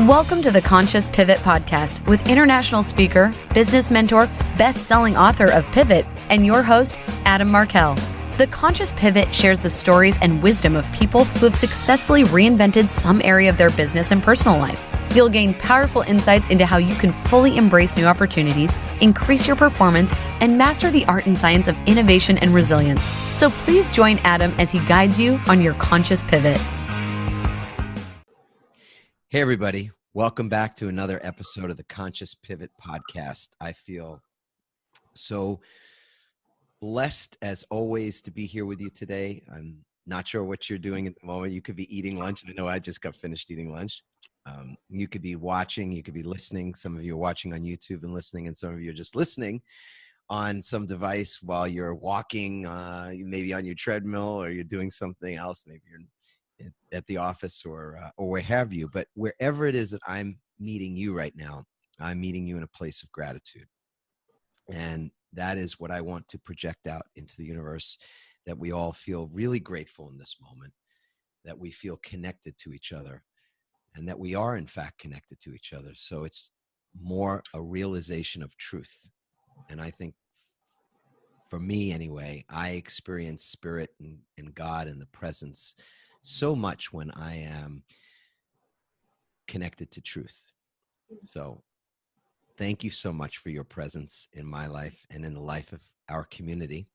Welcome to the Conscious Pivot Podcast with international speaker, business mentor, best-selling author of Pivot, and your host, Adam Markel. The Conscious Pivot shares the stories and wisdom of people who have successfully reinvented some area of their business and personal life. You'll gain powerful insights into how you can fully embrace new opportunities, increase your performance, and master the art and science of innovation and resilience. So please join Adam as he guides you on your conscious pivot. Hey, everybody. Welcome back to another episode of the Conscious Pivot Podcast. I feel so blessed, as always, to be here with you today. I'm not sure what you're doing at the moment. You could be eating lunch. I know I just got finished eating lunch. You could be watching. You could be listening. Some of you are watching on YouTube and listening, and some of you are just listening on some device while you're walking, maybe on your treadmill, or you're doing something else. Maybe you're at the office or where have you. But wherever it is that I'm meeting you right now, I'm meeting you in a place of gratitude. And that is what I want to project out into the universe, that we all feel really grateful in this moment, that we feel connected to each other, and that we are in fact connected to each other. So it's more a realization of truth. And I think for me anyway, I experience spirit and God and the presence so much when I am connected to truth. So thank you so much for your presence in my life and in the life of our community.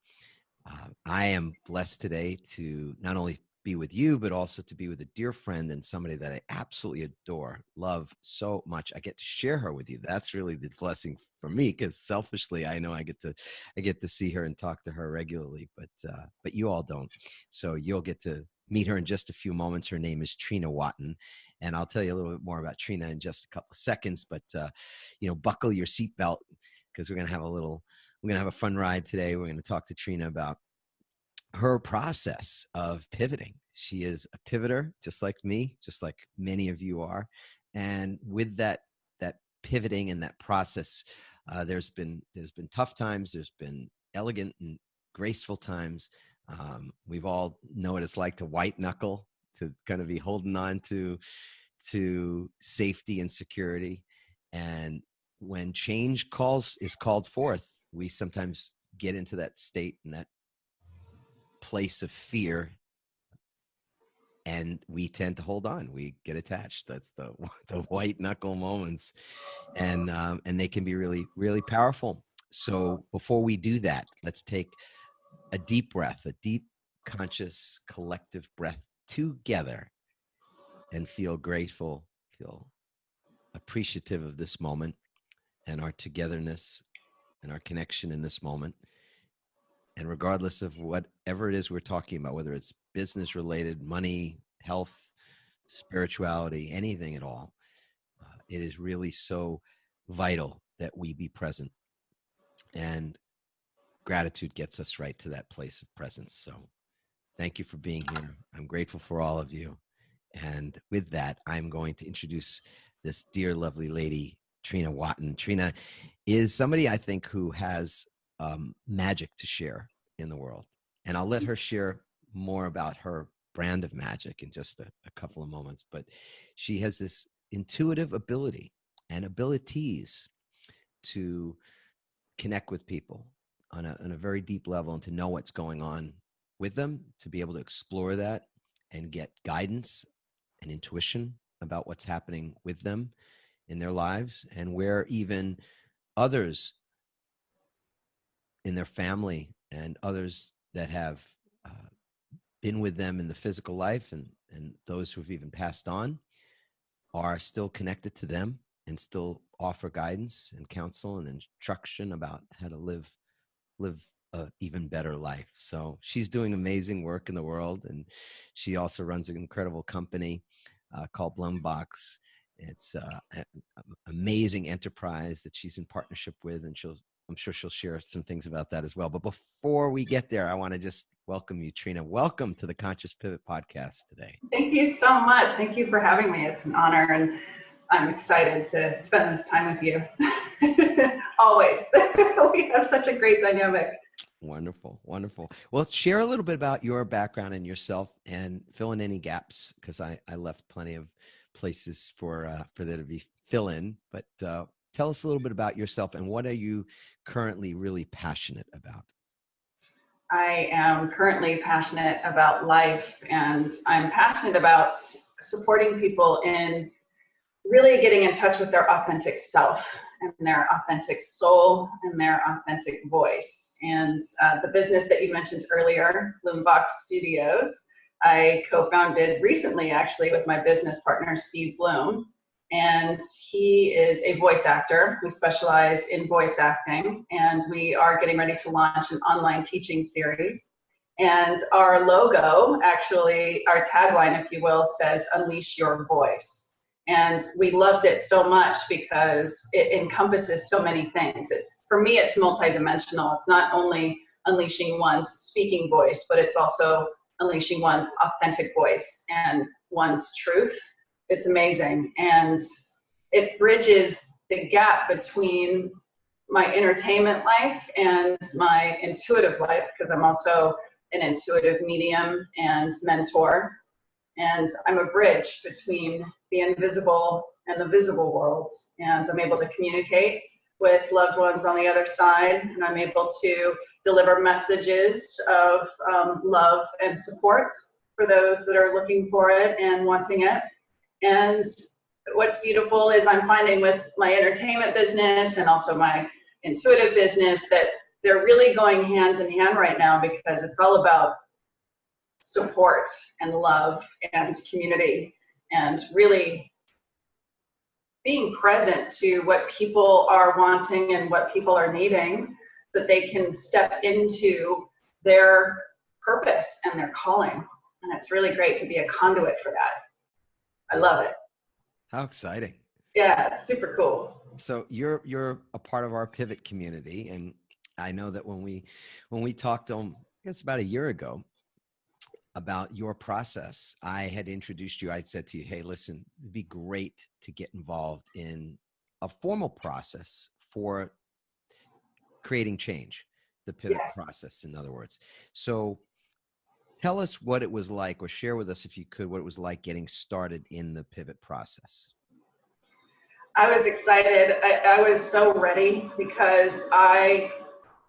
I am blessed today to not only be with you, but also to be with a dear friend and somebody that I absolutely adore, love so much. I get to share her with you. That's really the blessing for me, because selfishly, I know I get to see her and talk to her regularly, but you all don't. So you'll get to meet her in just a few moments. Her name is Trina Watton, and I'll tell you a little bit more about Trina in just a couple of seconds. But buckle your seatbelt, because we're gonna have a fun ride today. We're gonna talk to Trina about her process of pivoting. She is a pivoter, just like me, just like many of you are. And with that pivoting and that process, there's been tough times. There's been elegant and graceful times. We've all know what it's like to white knuckle, to kind of be holding on to safety and security. And when change is called forth, we sometimes get into that state and that place of fear, and we tend to hold on. We get attached. That's the white knuckle moments, and they can be really, really powerful. So before we do that, let's take a deep breath, a deep, conscious, collective breath together, and feel grateful, feel appreciative of this moment and our togetherness and our connection in this moment. And regardless of whatever it is we're talking about, whether it's business related, money, health, spirituality, anything at all, it is really so vital that we be present. And gratitude gets us right to that place of presence. So thank you for being here. I'm grateful for all of you. And with that, I'm going to introduce this dear, lovely lady, Trina Watton. Trina is somebody I think who has magic to share in the world. And I'll let her share more about her brand of magic in just a couple of moments. But she has this intuitive ability and abilities to connect with people on a very deep level, and to know what's going on with them, to be able to explore that and get guidance and intuition about what's happening with them in their lives, and where even others in their family and others that have been with them in the physical life, and those who have even passed on, are still connected to them and still offer guidance and counsel and instruction about how to live a even better life. So she's doing amazing work in the world, and she also runs an incredible company called Blumbox. It's an amazing enterprise that she's in partnership with, and I'm sure she'll share some things about that as well. But before we get there, I want to just welcome you, Trina. Welcome to the Conscious Pivot Podcast today. Thank you so much. Thank you for having me. It's an honor, and I'm excited to spend this time with you. Always. We have such a great dynamic. Wonderful, wonderful. Well, share a little bit about your background and yourself, and fill in any gaps, because I left plenty of places for there to be fill in. But tell us a little bit about yourself, and what are you currently really passionate about? I am currently passionate about life, and I'm passionate about supporting people in really getting in touch with their authentic self and their authentic soul and their authentic voice. And the business that you mentioned earlier, Bloombox Studios, I co-founded recently actually with my business partner, Steve Bloom. And he is a voice actor. We specialize in voice acting, and we are getting ready to launch an online teaching series. And our logo, actually, our tagline, if you will, says, "Unleash your voice." And we loved it so much because it encompasses so many things. For me, it's multidimensional. It's not only unleashing one's speaking voice, but it's also unleashing one's authentic voice and one's truth. It's amazing. And it bridges the gap between my entertainment life and my intuitive life, because I'm also an intuitive medium and mentor. And I'm a bridge between the invisible and the visible world. And I'm able to communicate with loved ones on the other side. And I'm able to deliver messages of love and support for those that are looking for it and wanting it. And what's beautiful is I'm finding with my entertainment business and also my intuitive business that they're really going hand in hand right now, because it's all about support and love and community, and really being present to what people are wanting and what people are needing, so that they can step into their purpose and their calling. And it's really great to be a conduit for that. I love it. How exciting. Yeah, it's super cool. So you're a part of our Pivot community, and I know that when we talked I guess about a year ago about your process, I had introduced you. I said to you, "Hey, listen, it'd be great to get involved in a formal process for creating change, the pivot Yes. process, in other words." So tell us what it was like, or share with us, if you could, what it was like getting started in the pivot process. I was excited. I was so ready, because I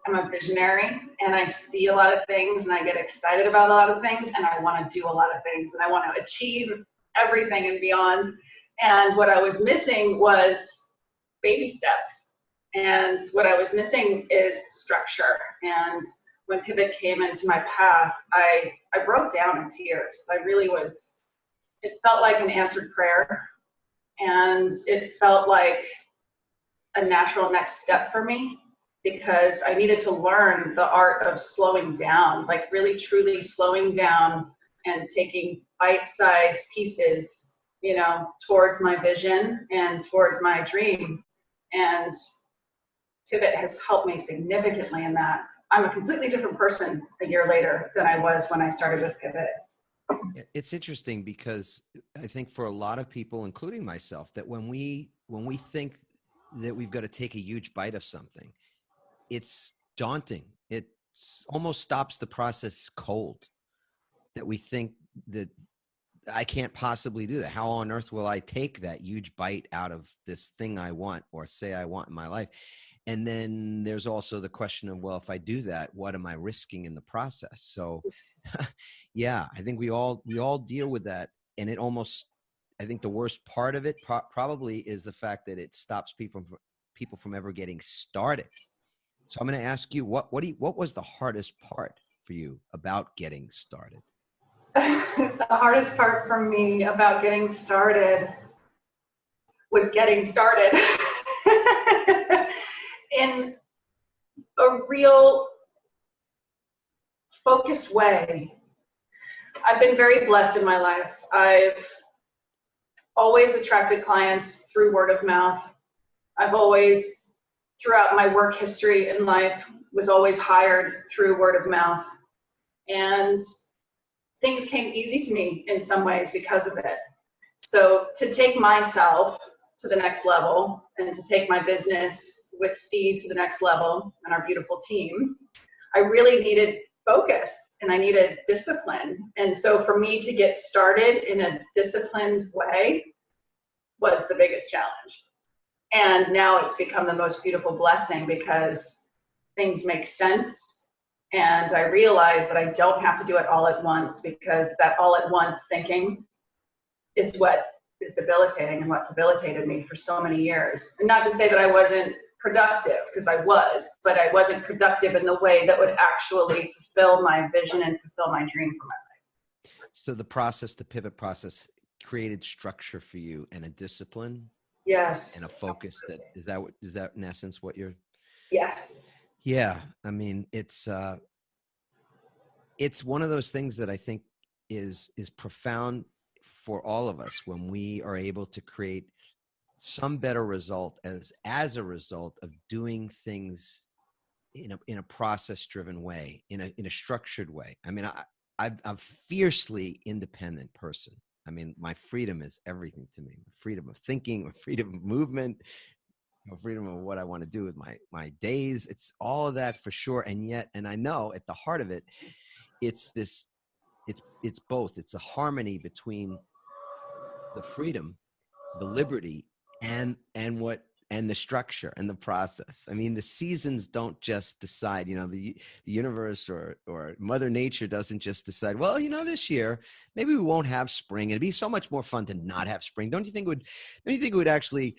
am a visionary and I see a lot of things and I get excited about a lot of things, and I want to do a lot of things and I want to achieve everything and beyond. And what I was missing was baby steps. And what I was missing is structure. And when Pivot came into my path, I broke down in tears. It felt like an answered prayer. And it felt like a natural next step for me, because I needed to learn the art of slowing down, like really truly slowing down and taking bite-sized pieces, towards my vision and towards my dream. And Pivot has helped me significantly in that. I'm a completely different person a year later than I was when I started with Pivot. It's interesting, because I think for a lot of people, including myself, that when we think that we've got to take a huge bite of something, it's daunting. It almost stops the process cold, that we think that I can't possibly do that. How on earth will I take that huge bite out of this thing I want, or say I want in my life? And then there's also the question of, well, if I do that, what am I risking in the process? So yeah, I think we all deal with that. And it almost, I think the worst part of it probably is the fact that it stops people from ever getting started. So I'm going to ask you, what was the hardest part for you about getting started? The hardest part for me about getting started was getting started in a real focused way. I've been very blessed in my life. I've always attracted clients through word of mouth. I've always, throughout my work history in life, was always hired through word of mouth. And things came easy to me in some ways because of it. So to take myself to the next level, and to take my business with Steve to the next level and our beautiful team, I really needed focus and I needed discipline. And so for me to get started in a disciplined way was the biggest challenge. And now it's become the most beautiful blessing because things make sense. And I realize that I don't have to do it all at once, because that all at once thinking is what is debilitating and what debilitated me for so many years. And not to say that I wasn't productive, because I was, but I wasn't productive in the way that would actually fulfill my vision and fulfill my dream for my life. So the process, the pivot process, created structure for you and a discipline. Yes. And a focus. Absolutely. Is that in essence what you're? Yes. Yeah. I mean, it's one of those things that I think is profound for all of us when we are able to create some better result as a result of doing things in a process driven way, in a structured way. I mean, I'm a fiercely independent person. I mean, my freedom is everything to me. Freedom of thinking, freedom of movement, freedom of what I want to do with my days. It's all of that for sure. And yet, and I know at the heart of it, it's both. It's a harmony between the freedom, the liberty, and the structure and the process. I mean, the seasons don't just decide, the universe or Mother Nature doesn't just decide, well, this year, maybe we won't have spring. It'd be so much more fun to not have spring. Don't you think it would actually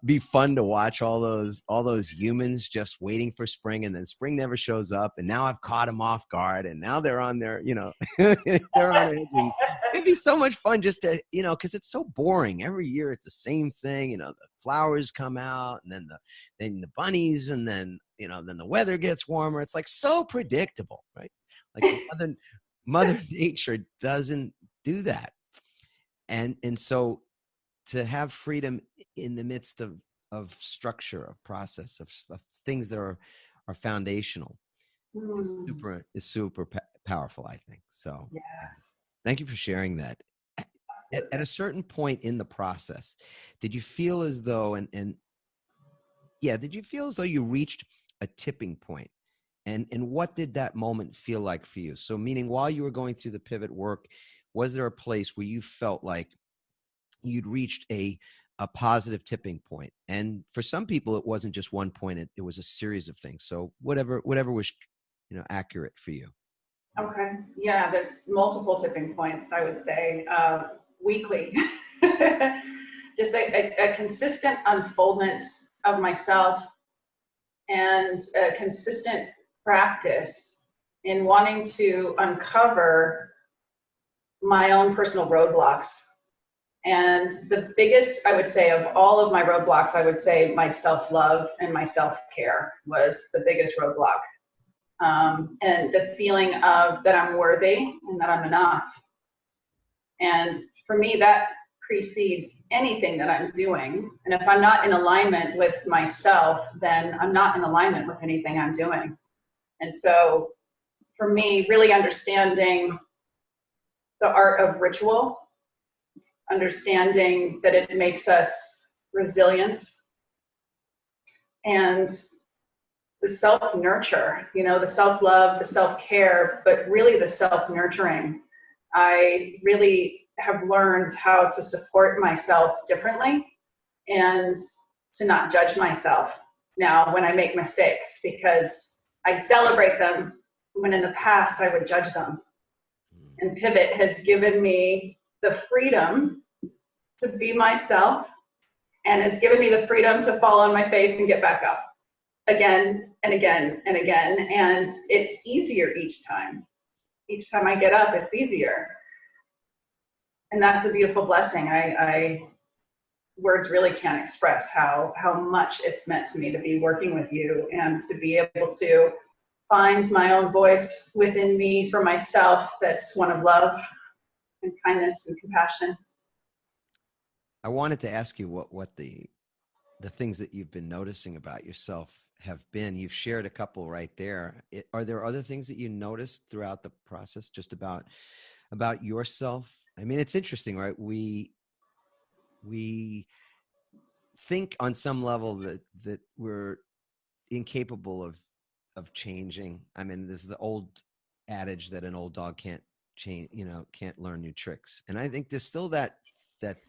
be fun to watch all those humans just waiting for spring, and then spring never shows up, and now I've caught them off guard, and now they're on their, they're on it. And it'd be so much fun just to, because it's so boring. Every year it's the same thing. The flowers come out, and then the bunnies, and then the weather gets warmer. It's like so predictable, right? Like Mother Nature doesn't do that, and so to have freedom in the midst of structure, of process, of things that are foundational is super powerful, I think. So Yes. thank you for sharing that. At a certain point in the process, did you feel as though, did you feel as though you reached a tipping point? And what did that moment feel like for you? So meaning, while you were going through the pivot work, was there a place where you felt like you'd reached a positive tipping point? And for some people, it wasn't just one point, it was a series of things. So whatever was accurate for you. Okay. Yeah, there's multiple tipping points, I would say, weekly. Just a consistent unfoldment of myself, and a consistent practice in wanting to uncover my own personal roadblocks. And the biggest, I would say, of all of my roadblocks, I would say my self-love and my self-care was the biggest roadblock. And the feeling of that I'm worthy and that I'm enough. And for me, that precedes anything that I'm doing. And if I'm not in alignment with myself, then I'm not in alignment with anything I'm doing. And so for me, really understanding the art of ritual, understanding that it makes us resilient, and the self-nurture, the self-love, the self-care, but really the self-nurturing. I really have learned how to support myself differently and to not judge myself now when I make mistakes, because I celebrate them when in the past I would judge them. And Pivot has given me the freedom to be myself, and it's given me the freedom to fall on my face and get back up again and again and again. And it's easier each time. Each time I get up, it's easier. And that's a beautiful blessing. I words really can't express how much it's meant to me to be working with you, and to be able to find my own voice within me for myself that's one of love and kindness and compassion. I wanted to ask you what the things that you've been noticing about yourself have been. You've shared a couple right there. Are there other things that you noticed throughout the process, just about yourself? I mean, it's interesting, right? We think on some level that we're incapable of changing. I mean, there's the old adage that an old dog can't change, can't learn new tricks. And I think there's still that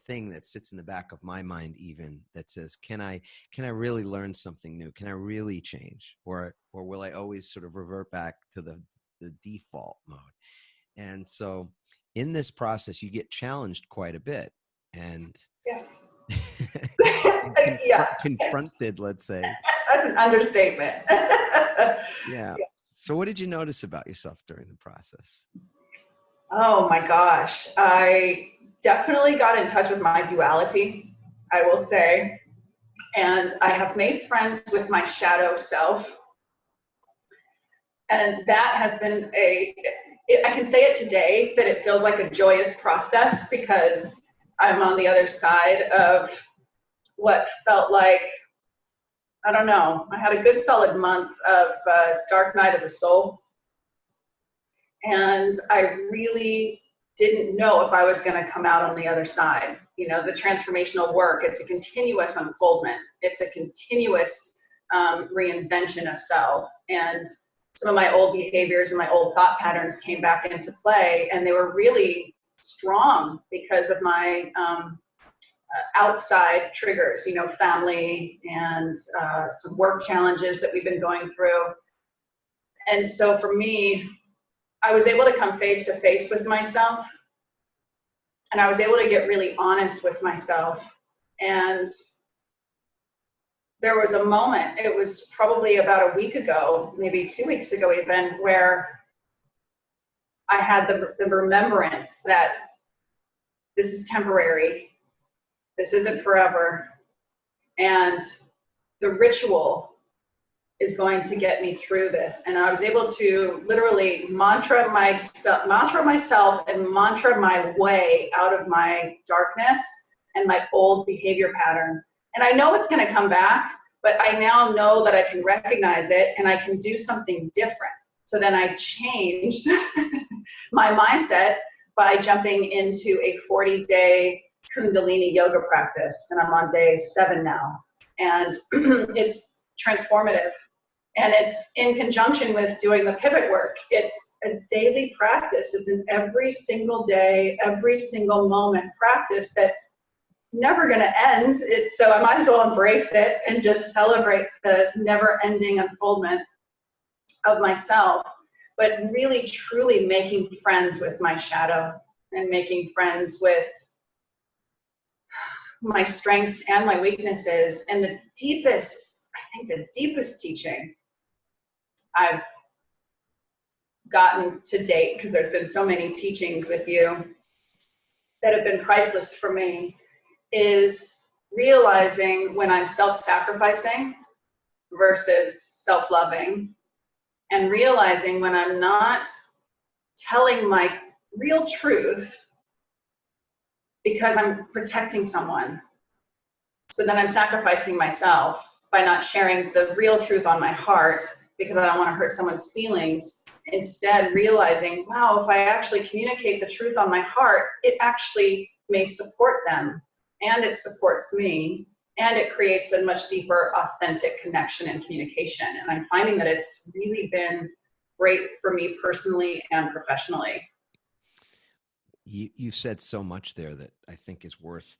thing that sits in the back of my mind, even, that says, can I really learn something new? Can I really change? Or will I always sort of revert back to the default mode? And so in this process, you get challenged quite a bit, and yes. confronted, let's say. That's an understatement. Yeah. So what did you notice about yourself during the process? Oh my gosh. I definitely got in touch with my duality, I will say. And I have made friends with my shadow self. And that has been I can say it today that it feels like a joyous process, because I'm on the other side of what felt like, I don't know, I had a good solid month of dark night of the soul. And I really didn't know if I was going to come out on the other side. The transformational work, it's a continuous unfoldment. It's a continuous reinvention of self. And some of my old behaviors and my old thought patterns came back into play, and they were really strong because of my outside triggers, family and some work challenges that we've been going through. And so for me, I was able to come face to face with myself, and I was able to get really honest with myself. And there was a moment, it was probably about a week ago, maybe 2 weeks ago even, where I had the remembrance that this is temporary, this isn't forever, and the ritual is going to get me through this. And I was able to literally mantra myself and mantra my way out of my darkness and my old behavior pattern. And I know it's going to come back, but I now know that I can recognize it and I can do something different. So then I changed my mindset by jumping into a 40-day Kundalini yoga practice. And I'm on day 7 now. And it's transformative. And it's in conjunction with doing the pivot work. It's a daily practice. It's an every single day, every single moment practice that's never going to end. So I might as well embrace it and just celebrate the never-ending unfoldment of myself, but really, truly making friends with my shadow and making friends with my strengths and my weaknesses. And the deepest teaching I've gotten to date, because there's been so many teachings with you that have been priceless for me, is realizing when I'm self-sacrificing versus self-loving, and realizing when I'm not telling my real truth because I'm protecting someone. So then I'm sacrificing myself by not sharing the real truth on my heart because I don't want to hurt someone's feelings. Instead, realizing, wow, if I actually communicate the truth on my heart, it actually may support them, and it supports me, and it creates a much deeper, authentic connection and communication. And I'm finding that it's really been great for me personally and professionally. You said so much there that I think is worth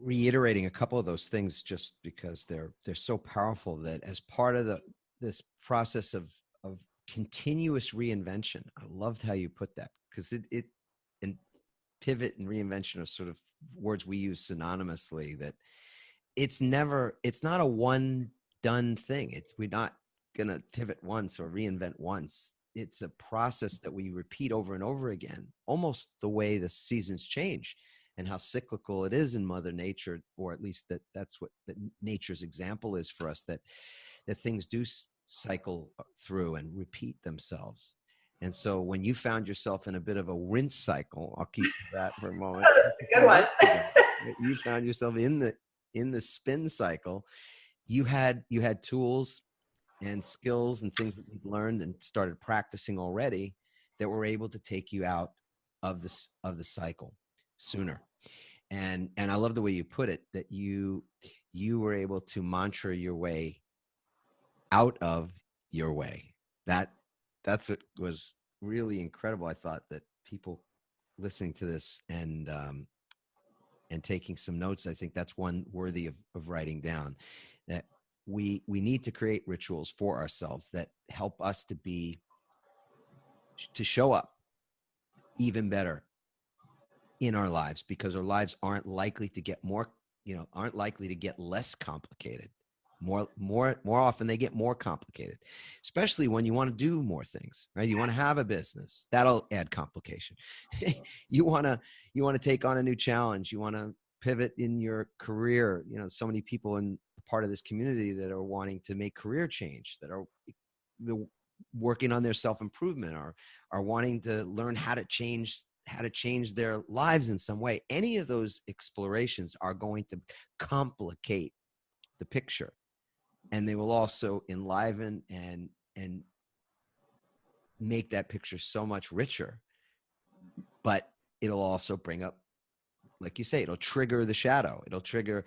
reiterating a couple of those things, just because they're so powerful, that as part of this process of continuous reinvention. I loved how you put that, because it and pivot and reinvention are sort of words we use synonymously, that it's not a one done thing. We're not going to pivot once or reinvent once. It's a process that we repeat over and over again, almost the way the seasons change and how cyclical it is in Mother Nature, or at least that's what nature's example is for us, that things do cycle through and repeat themselves. And so when you found yourself in a bit of a rinse cycle, I'll keep that for a moment. Good one. You found yourself in the spin cycle. You had tools and skills and things that you've learned and started practicing already that were able to take you out of the cycle sooner. And I love the way you put it, that you were able to mantra your way out of your way. That's what was really incredible. I thought that people listening to this and taking some notes, I think that's one worthy of writing down, that we need to create rituals for ourselves that help us to show up even better in our lives, because our lives aren't likely to get less complicated. More often they get more complicated, especially when you want to do more things, right? You want to have a business, that'll add complication. You want to take on a new challenge. You want to pivot in your career. So many people in part of this community that are wanting to make career change, that are working on their self-improvement, are wanting to learn how to change their lives in some way. Any of those explorations are going to complicate the picture, and they will also enliven and make that picture so much richer. But it'll also bring up, like you say, it'll trigger the shadow. It'll trigger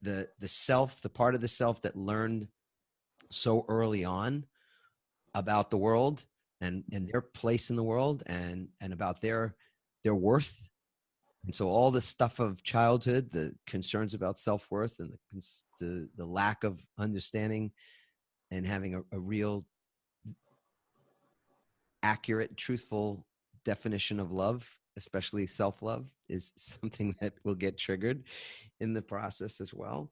the self, the part of the self that learned so early on about the world and their place in the world and about their worth. And so all the stuff of childhood, the concerns about self-worth and the lack of understanding and having a real accurate, truthful definition of love, especially self-love, is something that will get triggered in the process as well.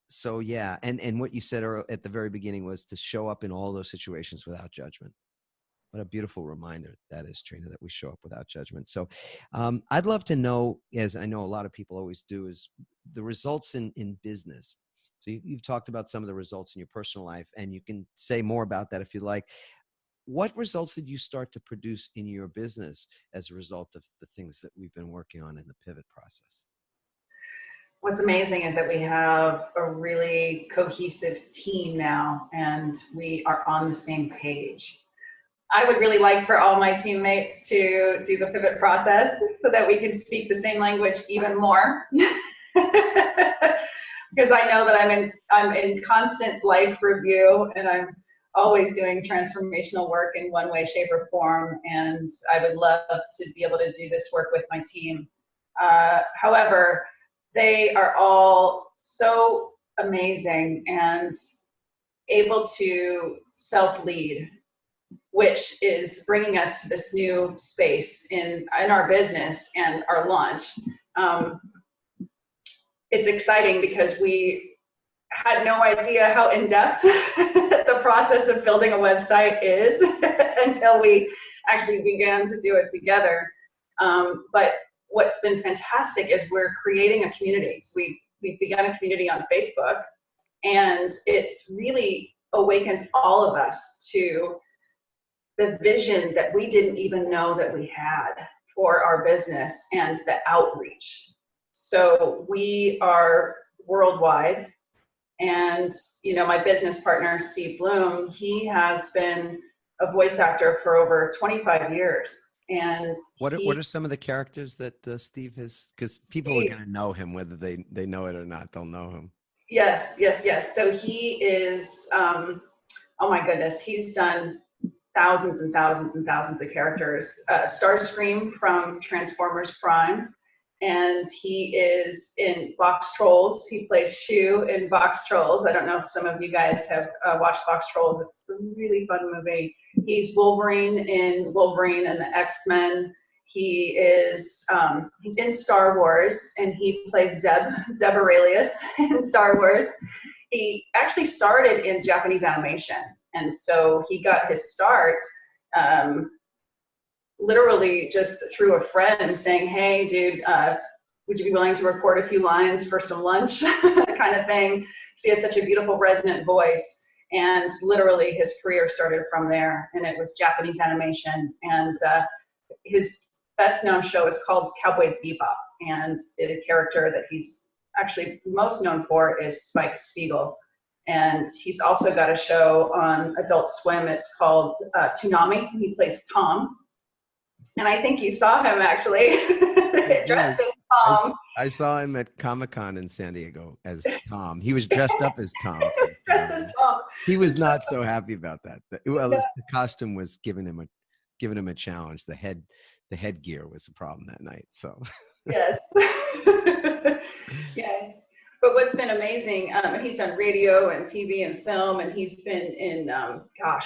So yeah. And what you said at the very beginning was to show up in all those situations without judgment. What a beautiful reminder that is, Trina, that we show up without judgment. So I'd love to know, as I know a lot of people always do, is the results in business. So you've talked about some of the results in your personal life, and you can say more about that if you like. What results did you start to produce in your business as a result of the things that we've been working on in the pivot process? What's amazing is that we have a really cohesive team now, and we are on the same page. I would really like for all my teammates to do the pivot process so that we can speak the same language even more. Because I know that I'm in constant life review, and I'm always doing transformational work in one way, shape, or form. And I would love to be able to do this work with my team. However, they are all so amazing and able to self-lead, which is bringing us to this new space in our business and our launch. It's exciting because we had no idea how in-depth the process of building a website is until we actually began to do it together. But what's been fantastic is we're creating a community. So we've begun a community on Facebook, and it's really awakened all of us to the vision that we didn't even know that we had for our business and the outreach. So we are worldwide. And, my business partner, Steve Bloom, he has been a voice actor for over 25 years. And what are some of the characters that Steve has? Because people are going to know him, whether they know it or not, they'll know him. Yes. So he is, oh my goodness, he's done thousands and thousands and thousands of characters. Starscream from Transformers Prime. And he is in Box Trolls. He plays Shu in Box Trolls. I don't know if some of you guys have watched Box Trolls. It's a really fun movie. He's Wolverine in Wolverine and the X-Men. He is he's in Star Wars, and he plays Zeb Aurelius in Star Wars. He actually started in Japanese animation, and so he got his start literally just through a friend saying, hey, dude, would you be willing to record a few lines for some lunch kind of thing. So he had such a beautiful resonant voice, and literally his career started from there, and it was Japanese animation. And his best known show is called Cowboy Bebop, and the character that he's actually most known for is Spike Spiegel. And he's also got a show on Adult Swim. It's called Toonami. He plays Tom. And I think you saw him actually dressed as Tom. I saw him at Comic-Con in San Diego as Tom. He was dressed up as Tom. That's his fault. He was not so happy about that. Well, the costume was giving him a challenge. The headgear was a problem that night. So yes. Yeah. But what's been amazing, he's done radio and TV and film, and he's been in,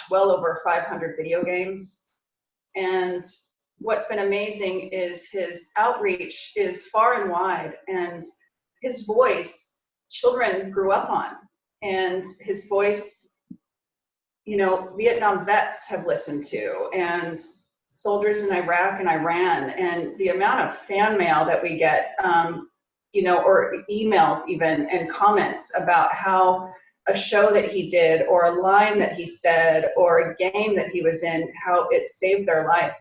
well over 500 video games. And what's been amazing is his outreach is far and wide, and his voice, children grew up on, and his voice, Vietnam vets have listened to, and soldiers in Iraq and Iran, and the amount of fan mail that we get, or emails even, and comments about how a show that he did, or a line that he said, or a game that he was in, how it saved their life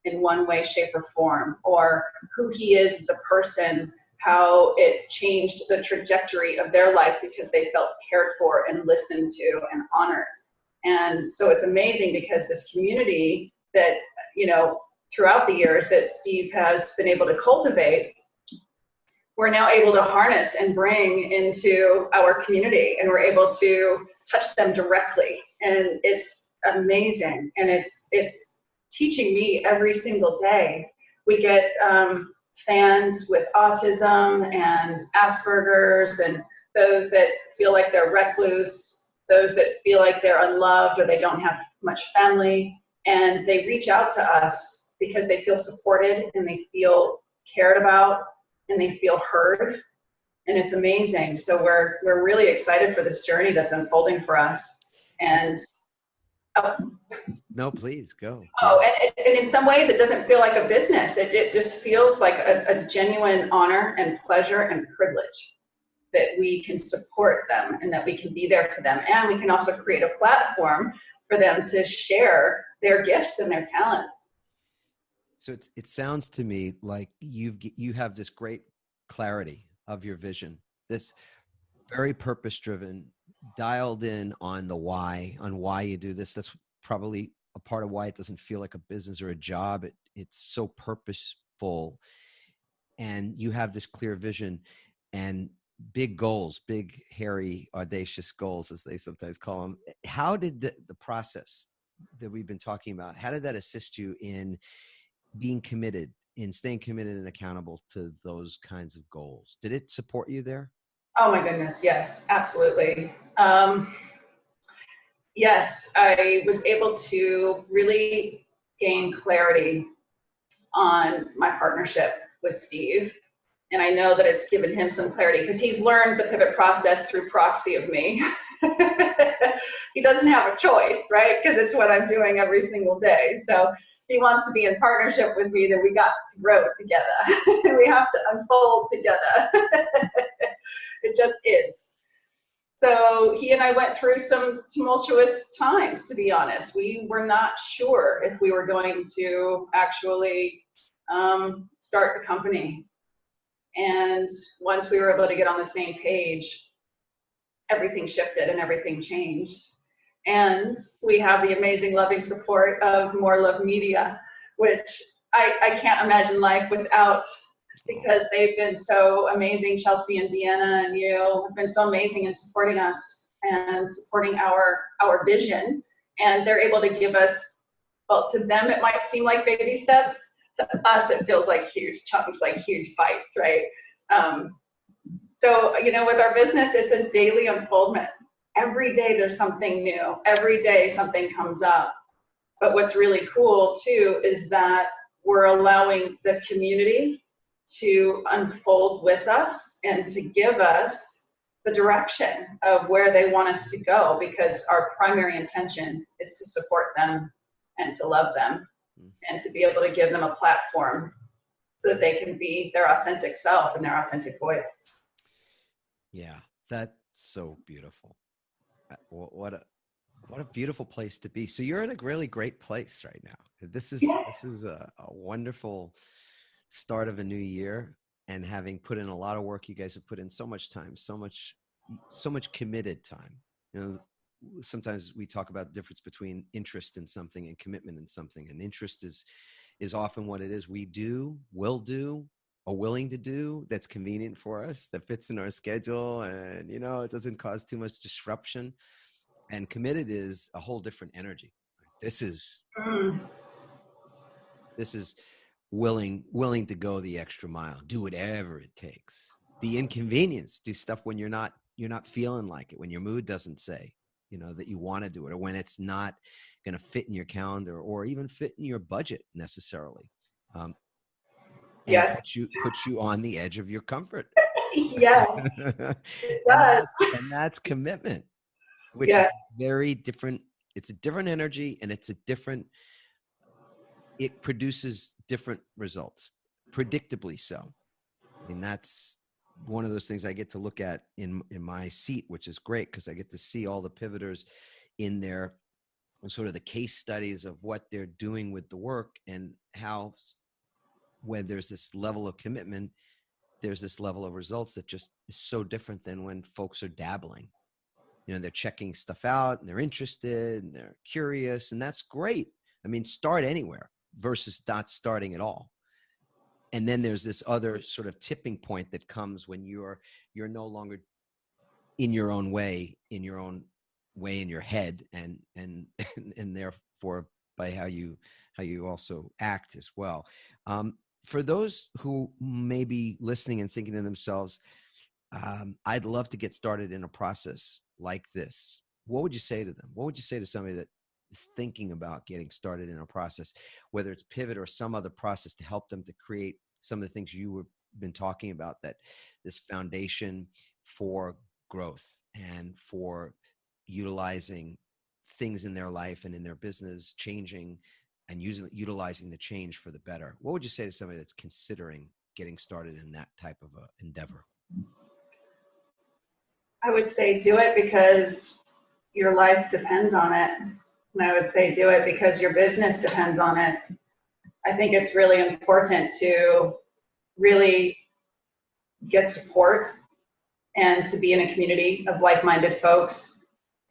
in one way, shape, or form, or who he is as a person, how it changed the trajectory of their life because they felt cared for and listened to and honored. And so it's amazing because this community that, throughout the years that Steve has been able to cultivate, we're now able to harness and bring into our community, and we're able to touch them directly. And it's amazing. And it's teaching me every single day. We get fans with autism and Asperger's, and those that feel like they're recluse, those that feel like they're unloved or they don't have much family. And they reach out to us because they feel supported and they feel cared about and they feel heard. And it's amazing. So we're really excited for this journey that's unfolding for us. And no, please go. Oh, and in some ways it doesn't feel like a business. It just feels like a genuine honor and pleasure and privilege that we can support them and that we can be there for them. And we can also create a platform for them to share their gifts and their talents. So it sounds to me like you have this great clarity of your vision, this very purpose-driven, dialed in on the why, on why you do this. That's probably a part of why it doesn't feel like a business or a job. It's so purposeful, and you have this clear vision and big goals, big, hairy, audacious goals, as they sometimes call them. How did the process that we've been talking about, how did that assist you in being committed, in staying committed and accountable to those kinds of goals? Did it support you there? Oh my goodness, yes, absolutely. Yes, I was able to really gain clarity on my partnership with Steve. And I know that it's given him some clarity because he's learned the pivot process through proxy of me. He doesn't have a choice, right? Because it's what I'm doing every single day. So he wants to be in partnership with me, that we got to grow together. We have to unfold together. It just is. So he and I went through some tumultuous times, to be honest. We were not sure if we were going to actually start the company. And once we were able to get on the same page, everything shifted and everything changed. And we have the amazing, loving support of More Love Media, which I can't imagine life without, because they've been so amazing. Chelsea and Deanna and you have been so amazing in supporting us and supporting our vision. And they're able to give us, well, to them it might seem like baby steps. To us it feels like huge chunks, like huge bites, right? So, with our business, it's a daily unfoldment. Every day there's something new. Every day something comes up. But what's really cool too is that we're allowing the community to unfold with us and to give us the direction of where they want us to go, because our primary intention is to support them and to love them and to be able to give them a platform so that they can be their authentic self and their authentic voice. Yeah, that's so beautiful. What a beautiful place to be. So you're in a really great place right now. This is a wonderful start of a new year, and having put in a lot of work, you guys have put in so much time, so much committed time. Sometimes we talk about the difference between interest in something and commitment in something, and interest is often what it is. We will do, are willing to do, that's convenient for us, that fits in our schedule, and it doesn't cause too much disruption. And committed is a whole different energy. This is willing to go the extra mile, do whatever it takes, be inconvenienced, do stuff when you're not feeling like it, when your mood doesn't say that you want to do it, or when it's not going to fit in your calendar or even fit in your budget necessarily. And Yes. it puts you on the edge of your comfort. Yes, it does. and that's commitment, which Yes. is very different. It's a different energy, and it produces different results, predictably so. I mean, that's one of those things I get to look at in my seat, which is great because I get to see all the pivoters in their sort of the case studies of what they're doing with the work, and how when there's this level of commitment, there's this level of results that just is so different than when folks are dabbling. They're checking stuff out and they're interested and they're curious, and that's great. I mean, start anywhere versus not starting at all. And then there's this other sort of tipping point that comes when you're no longer in your own way in your head, and therefore by how you also act as well. For those who may be listening and thinking to themselves, I'd love to get started in a process like this, what would you say to them? What would you say to somebody that is thinking about getting started in a process, whether it's Pivot or some other process, to help them to create some of the things you have been talking about, that this foundation for growth and for utilizing things in their life and in their business changing, and utilizing the change for the better? What would you say to somebody that's considering getting started in that type of a endeavor? I would say do it because your life depends on it. And I would say do it because your business depends on it. I think it's really important to really get support and to be in a community of like-minded folks,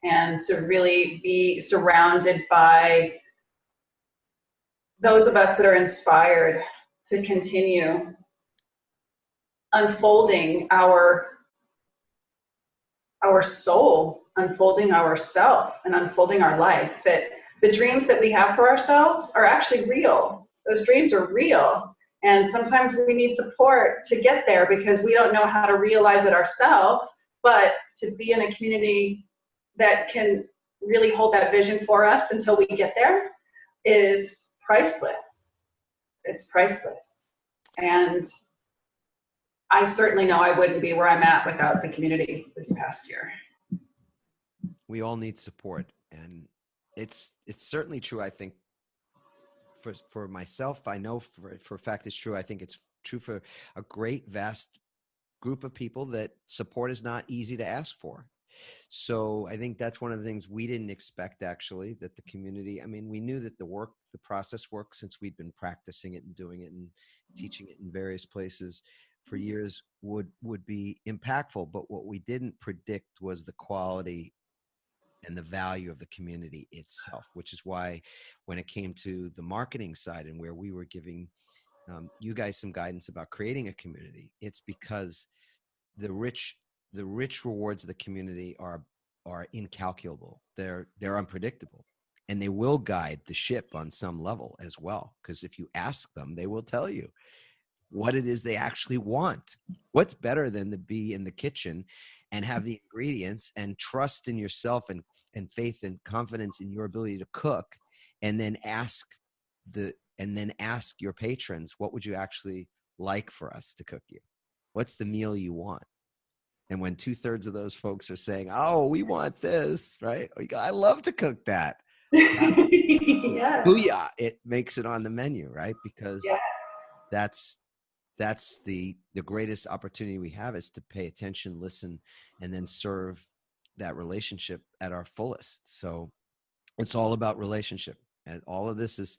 and to really be surrounded by those of us that are inspired to continue unfolding our soul, unfolding ourself, and unfolding our life. That the dreams that we have for ourselves are actually real. Those dreams are real. And sometimes we need support to get there because we don't know how to realize it ourselves. But to be in a community that can really hold that vision for us until we get there is priceless. It's priceless. And I certainly know I wouldn't be where I'm at without the community this past year. We all need support, and it's certainly true. I think for myself, I know for a fact it's true. I think it's true for a great vast group of people that support is not easy to ask for. So I think that's one of the things we didn't expect, actually, that the community, I mean, we knew that the process work, since we'd been practicing it and doing it and teaching it in various places for years, would be impactful. But what we didn't predict was the quality and the value of the community itself, which is why when it came to the marketing side and where we were giving you guys some guidance about creating a community, it's because the rich rewards of the community are incalculable. They're unpredictable, and they will guide the ship on some level as well. Because if you ask them, they will tell you what it is they actually want. What's better than to be in the kitchen and have the ingredients and trust in yourself and faith and confidence in your ability to cook, and then ask your patrons, what would you actually like for us to cook you? What's the meal you want? And when 2/3 of those folks are saying, oh, we want this, right? I love to cook that. Yeah. Booyah, it makes it on the menu, right? Because Yeah. that's the greatest opportunity we have, is to pay attention, listen, and then serve that relationship at our fullest. So it's all about relationship. And all of this is,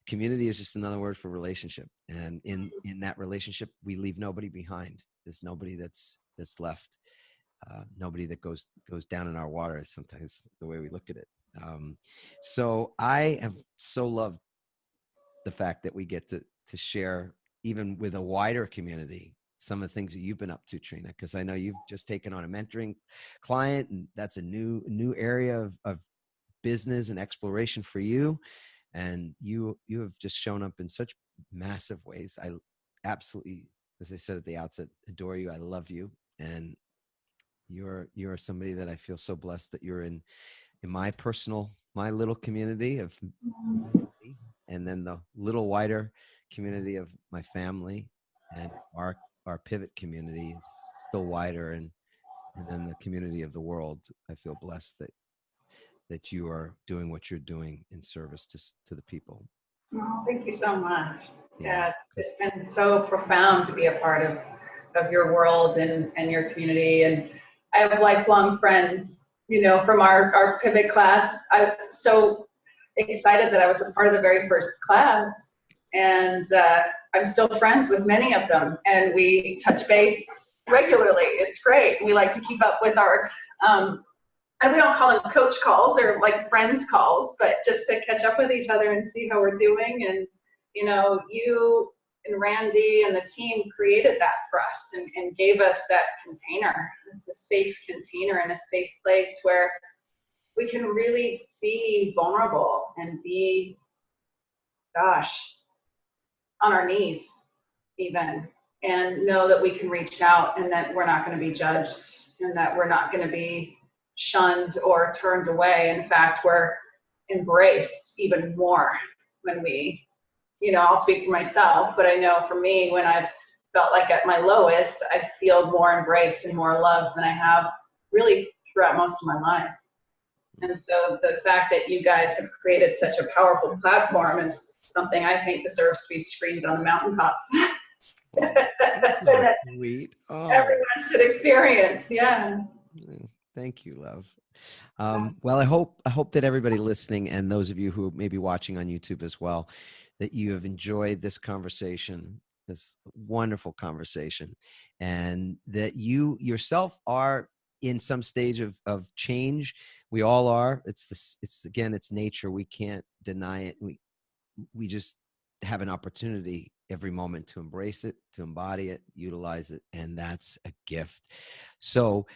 community is just another word for relationship. And in that relationship, we leave nobody behind. There's nobody that's left. Nobody that goes down in our water is sometimes the way we look at it. So I have so loved the fact that we get to share even with a wider community, some of the things that you've been up to, Trina, because I know you've just taken on a mentoring client, and that's a new area of business and exploration for you. And you have just shown up in such massive ways. I absolutely, as I said at the outset, adore you. I love you. And you're somebody that I feel so blessed that you're in my little community of, and then the little wider community of my family, and our pivot community is still wider, and then the community of the world. I feel blessed that you are doing what you're doing in service to the people. Oh, thank you so much. Yeah, It's been so profound to be a part of your world and your community. And I have lifelong friends, from our pivot class. I'm so excited that I was a part of the very first class. And I'm still friends with many of them. And we touch base regularly. It's great. We like to keep up with our and we don't call them coach calls, they're like friends calls, but just to catch up with each other and see how we're doing. And, you and Randy and the team created that for us and gave us that container. It's a safe container and a safe place where we can really be vulnerable and be, on our knees even, and know that we can reach out and that we're not going to be judged and that we're not going to be shunned or turned away. In fact, we're embraced even more when we, I'll speak for myself, but I know for me, when I've felt like at my lowest, I feel more embraced and more loved than I have really throughout most of my life. And so the fact that you guys have created such a powerful platform is something I think deserves to be screamed on the mountaintops. That's sweet. Oh. Everyone should experience. Yeah. Thank you, love. Well, I hope that everybody listening, and those of you who may be watching on YouTube as well, that you have enjoyed this conversation, this wonderful conversation, and that you yourself are in some stage of change. We all are. It's nature. We can't deny it. We just have an opportunity every moment to embrace it, to embody it, utilize it, and that's a gift. So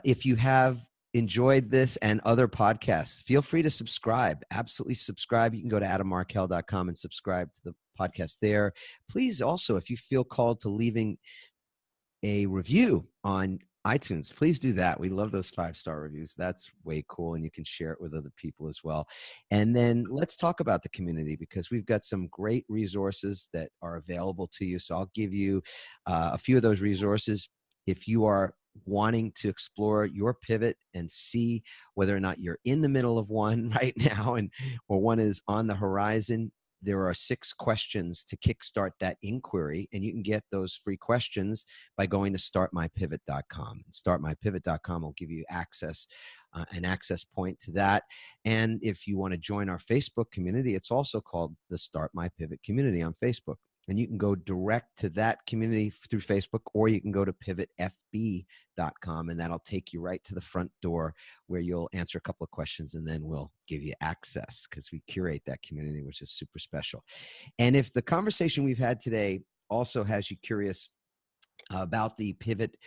if you have enjoyed this and other podcasts, feel free to subscribe. Absolutely subscribe. You can go to adammarkel.com and subscribe to the podcast there. Please also, if you feel called to leaving a review on iTunes, please do that. We love those 5-star reviews. That's way cool. And you can share it with other people as well. And then let's talk about the community, because we've got some great resources that are available to you. So I'll give you a few of those resources. If you are wanting to explore your pivot and see whether or not you're in the middle of one right now or one is on the horizon, there are 6 questions to kickstart that inquiry, and you can get those free questions by going to startmypivot.com. Startmypivot.com will give you access, an access point to that. And if you want to join our Facebook community, it's also called the Start My Pivot community on Facebook. And you can go direct to that community through Facebook, or you can go to pivotfb.com, and that'll take you right to the front door where you'll answer a couple of questions, and then we'll give you access, because we curate that community, which is super special. And if the conversation we've had today also has you curious about the pivot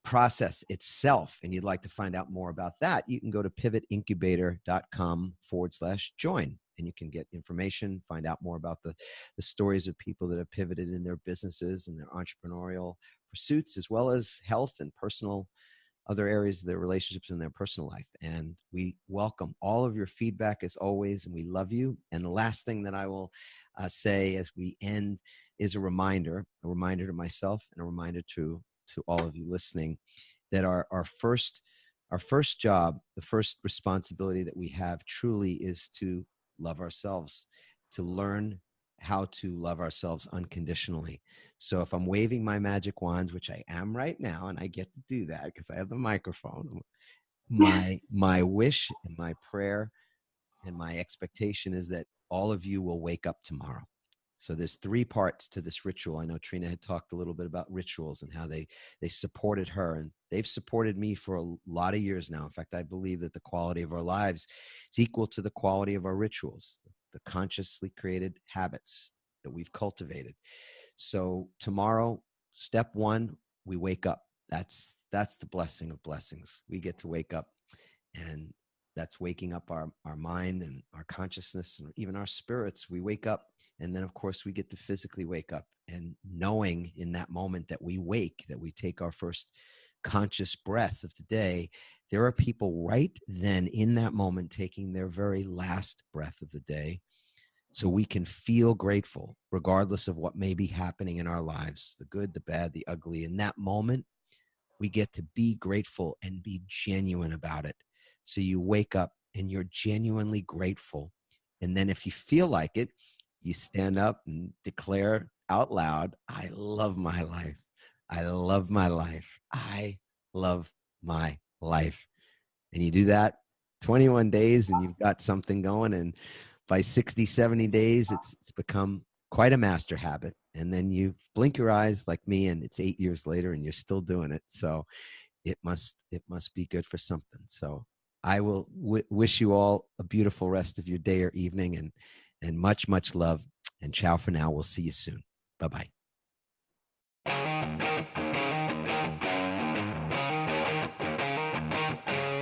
process itself, and you'd like to find out more about that, you can go to pivotincubator.com/join. And you can get information, find out more about the stories of people that have pivoted in their businesses and their entrepreneurial pursuits, as well as health and personal other areas of their relationships in their personal life. And we welcome all of your feedback as always, and we love you. And the last thing that I will say as we end is a reminder to myself and a reminder to all of you listening, that our first job, the first responsibility that we have truly is to love ourselves, to learn how to love ourselves unconditionally. So if I'm waving my magic wands, which I am right now, and I get to do that because I have the microphone, my wish and my prayer and my expectation is that all of you will wake up tomorrow. So there's 3 parts to this ritual. I know Trina had talked a little bit about rituals and how they supported her, and they've supported me for a lot of years now. In fact, I believe that the quality of our lives is equal to the quality of our rituals, the consciously created habits that we've cultivated. So tomorrow, step one, we wake up. That's the blessing of blessings. We get to wake up, and that's waking up our mind and our consciousness and even our spirits. We wake up, and then of course we get to physically wake up, and knowing in that moment that we wake, that we take our first conscious breath of the day, there are people right then in that moment taking their very last breath of the day. So we can feel grateful regardless of what may be happening in our lives, the good, the bad, the ugly. In that moment, we get to be grateful and be genuine about it. So you wake up and you're genuinely grateful. And then if you feel like it, you stand up and declare out loud, I love my life. I love my life. I love my life. And you do that 21 days and you've got something going. And by 60, 70 days, it's become quite a master habit. And then you blink your eyes like me, and it's 8 years later and you're still doing it. So it must be good for something. So I will wish you all a beautiful rest of your day or evening, and much, much love. And ciao for now. We'll see you soon. Bye-bye.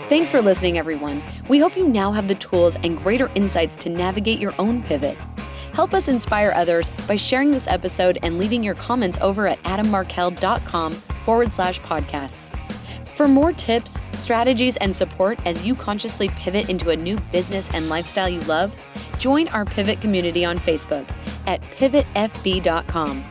Thanks for listening, everyone. We hope you now have the tools and greater insights to navigate your own pivot. Help us inspire others by sharing this episode and leaving your comments over at adammarkel.com/podcasts. For more tips, strategies, and support as you consciously pivot into a new business and lifestyle you love, join our Pivot community on Facebook at pivotfb.com.